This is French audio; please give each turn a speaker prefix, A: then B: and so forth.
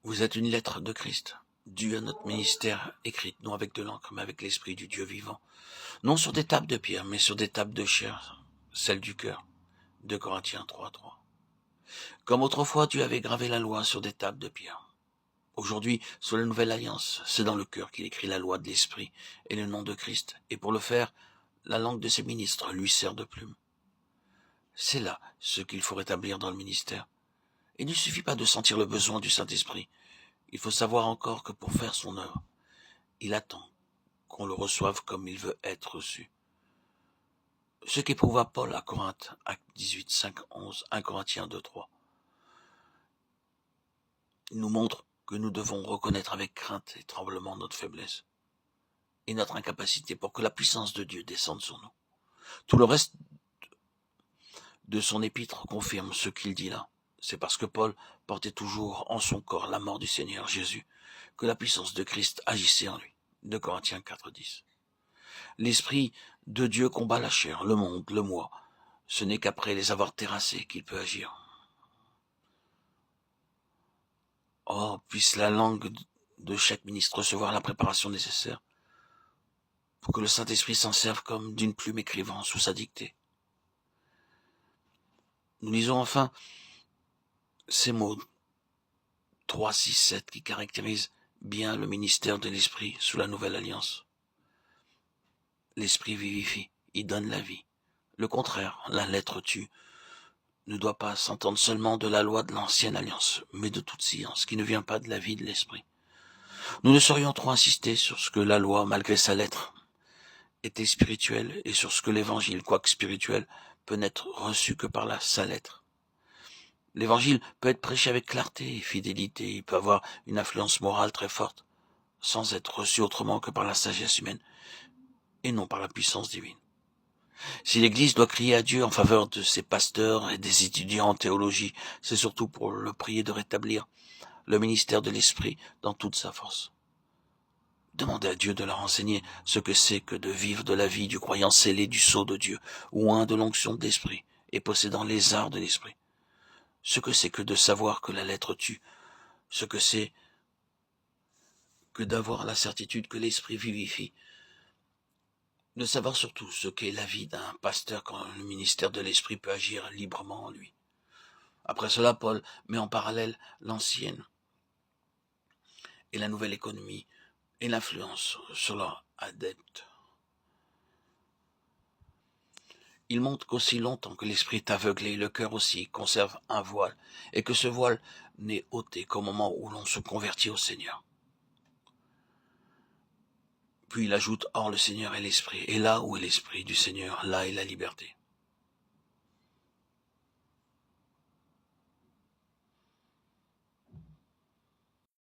A: Vous êtes une lettre de Christ, due à notre ministère, écrite non avec de l'encre, mais avec l'Esprit du Dieu vivant. Non sur des tables de pierre, mais sur des tables de chair, celles du cœur. 2 Corinthiens 3:3. Comme autrefois Dieu avait gravé la loi sur des tables de pierre. Aujourd'hui, sous la nouvelle alliance, c'est dans le cœur qu'il écrit la loi de l'Esprit et le nom de Christ. Et pour le faire, la langue de ses ministres lui sert de plume. C'est là ce qu'il faut rétablir dans le ministère. Il ne suffit pas de sentir le besoin du Saint-Esprit. Il faut savoir encore que pour faire son œuvre, il attend qu'on le reçoive comme il veut être reçu. Ce qu'éprouva Paul à Corinthe, Actes 18, 5, 11, 1 Corinthiens 2, 3. Il nous montre que nous devons reconnaître avec crainte et tremblement notre faiblesse et notre incapacité pour que la puissance de Dieu descende sur nous. Tout le reste de son épître confirme ce qu'il dit là. C'est parce que Paul portait toujours en son corps la mort du Seigneur Jésus que la puissance de Christ agissait en lui. 2 Corinthiens 4, 10. L'Esprit de Dieu combat la chair, le monde, le moi. Ce n'est qu'après les avoir terrassés qu'il peut agir. Oh, puisse la langue de chaque ministre recevoir la préparation nécessaire pour que le Saint-Esprit s'en serve comme d'une plume écrivant sous sa dictée. Nous lisons enfin ces mots 3, 6, 7 qui caractérisent bien le ministère de l'Esprit sous la nouvelle alliance. L'Esprit vivifie, il donne la vie. Le contraire, la lettre tue, ne doit pas s'entendre seulement de la loi de l'ancienne alliance, mais de toute science qui ne vient pas de la vie de l'Esprit. Nous ne saurions trop insister sur ce que la loi, malgré sa lettre, était spirituelle et sur ce que l'Évangile, quoique spirituel, peut n'être reçu que par sa lettre. L'Évangile peut être prêché avec clarté et fidélité, il peut avoir une influence morale très forte, sans être reçu autrement que par la sagesse humaine et non par la puissance divine. Si l'Église doit crier à Dieu en faveur de ses pasteurs et des étudiants en théologie, c'est surtout pour le prier de rétablir le ministère de l'Esprit dans toute sa force. Demandez à Dieu de leur enseigner ce que c'est que de vivre de la vie du croyant scellé du sceau de Dieu, oint de l'onction de l'Esprit et possédant les arts de l'Esprit. Ce que c'est que de savoir que la lettre tue, ce que c'est que d'avoir la certitude que l'Esprit vivifie, de savoir surtout ce qu'est la vie d'un pasteur quand le ministère de l'Esprit peut agir librement en lui. Après cela, Paul met en parallèle l'ancienne et la nouvelle économie et l'influence sur leurs adeptes. Il montre qu'aussi longtemps que l'esprit est aveuglé, le cœur aussi conserve un voile, et que ce voile n'est ôté qu'au moment où l'on se convertit au Seigneur. Puis il ajoute, or le Seigneur est l'Esprit, et là où est l'Esprit du Seigneur, là est la liberté.